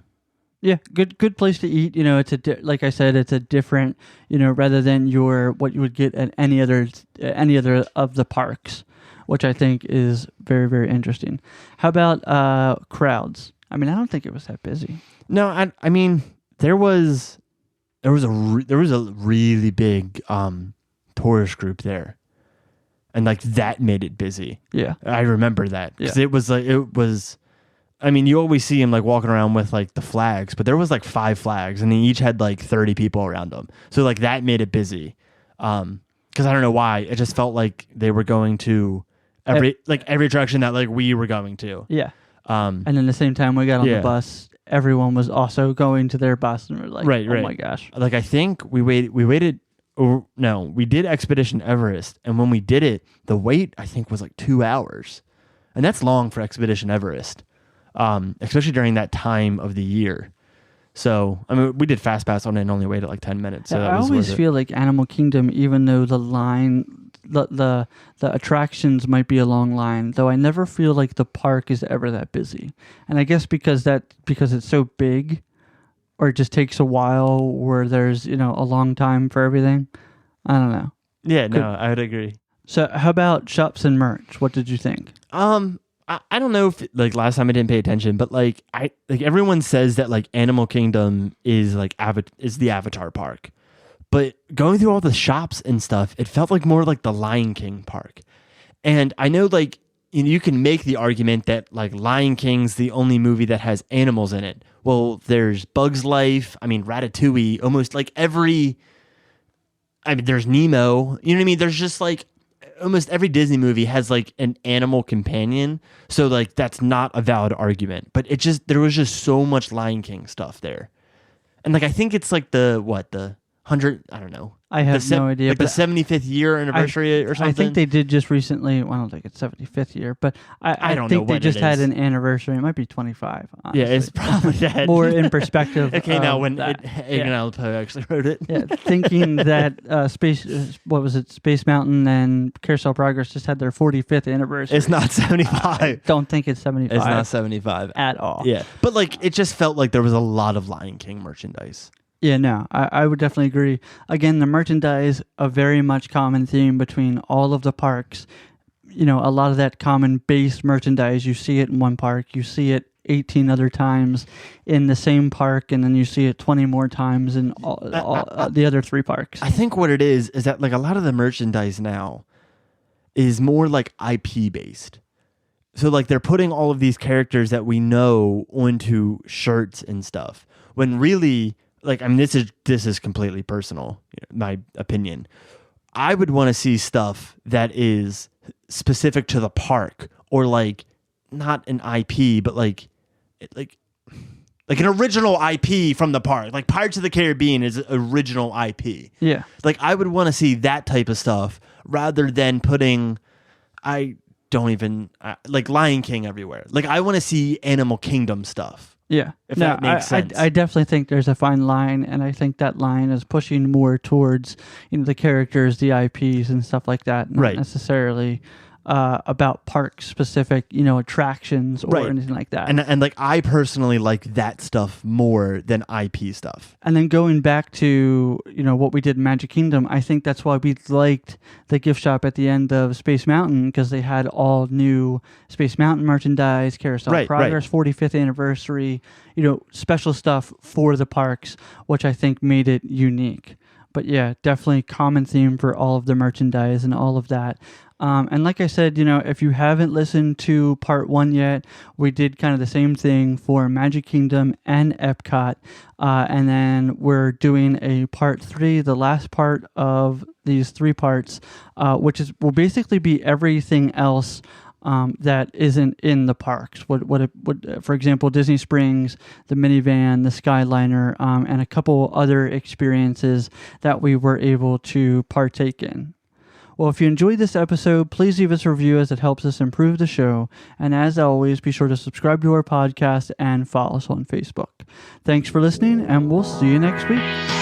Yeah, good place to eat. It's like I said, it's a different, rather than what you would get at any other of the parks, which I think is very, very interesting. How about crowds? I mean, I don't think it was that busy. No, I mean, there was a really big tourist group there, and like that made it busy. Yeah, I remember that because it was. I mean, you always see him like walking around with like the flags, but there was like 5 flags, and they each had like 30 people around them. So like that made it busy. Because I don't know why, it just felt like they were going to every attraction that like we were going to. Yeah. And then the same time we got on the bus, everyone was also going to their bus, and we're like, right. Oh my gosh! Like I think we waited. Or no, we did Expedition Everest, and when we did it, the wait I think was like 2 hours, and that's long for Expedition Everest. Especially during that time of the year. So, I mean, we did Fast Pass on it and only waited like 10 minutes. So I always feel like Animal Kingdom, even though the line, the attractions might be a long line, though I never feel like the park is ever that busy. And I guess because it's so big, or it just takes a while where there's, a long time for everything. I don't know. Yeah, no, I would agree. So how about shops and merch? What did you think? I don't know if like last time I didn't pay attention, but like everyone says that like Animal Kingdom is like is the Avatar park, but going through all the shops and stuff, it felt like more like the Lion King park. And I know like you can make the argument that like Lion King's the only movie that has animals in it. Well, there's Bug's Life. I mean, Ratatouille. Almost like there's Nemo. You know what I mean? There's just like. Almost every Disney movie has like an animal companion, so like that's not a valid argument. But there was just so much Lion King stuff there, and like I think it's like the 100. I don't know. I have no idea. Like the 75th year anniversary or something. I think they did just recently. Well, I don't think it's 75th year, but I don't think know they just had an anniversary. It might be 25. Honestly. Yeah, it's probably that. More in perspective. Okay, now when Edgar Allan Poe actually wrote it. Yeah, thinking that Space Mountain and Carousel Progress just had their 45th anniversary. It's not 75. I don't think it's 75. It's not 75 at all. Yeah, but like it just felt like there was a lot of Lion King merchandise. Yeah, no, I would definitely agree. Again, the merchandise, a very much common theme between all of the parks. A lot of that common base merchandise, you see it in one park, you see it 18 other times in the same park, and then you see it 20 more times in all the other 3 parks. I think what it is that like a lot of the merchandise now is more like IP based. So like they're putting all of these characters that we know onto shirts and stuff, when really... Like, I mean, this is completely personal, my opinion. I would want to see stuff that is specific to the park, or like not an IP, but like an original IP from the park. Like Pirates of the Caribbean is original IP. Yeah. Like I would want to see that type of stuff rather than putting like Lion King everywhere. Like I want to see Animal Kingdom stuff. Yeah. If that makes sense. I definitely think there's a fine line, and I think that line is pushing more towards the characters, the IPs, and stuff like that. Not necessarily about park specific, attractions or anything like that. And like I personally like that stuff more than IP stuff. And then going back to, what we did in Magic Kingdom, I think that's why we liked the gift shop at the end of Space Mountain, because they had all new Space Mountain merchandise, Carousel Progress, 45th anniversary, special stuff for the parks, which I think made it unique. But yeah, definitely common theme for all of the merchandise and all of that. And like I said, if you haven't listened to part 1 yet, we did kind of the same thing for Magic Kingdom and Epcot. And then we're doing a part 3, the last part of these 3 parts, which will basically be everything else that isn't in the parks. For example, Disney Springs, the minivan, the Skyliner, and a couple other experiences that we were able to partake in. Well, if you enjoyed this episode, please leave us a review as it helps us improve the show. And as always, be sure to subscribe to our podcast and follow us on Facebook. Thanks for listening, and we'll see you next week.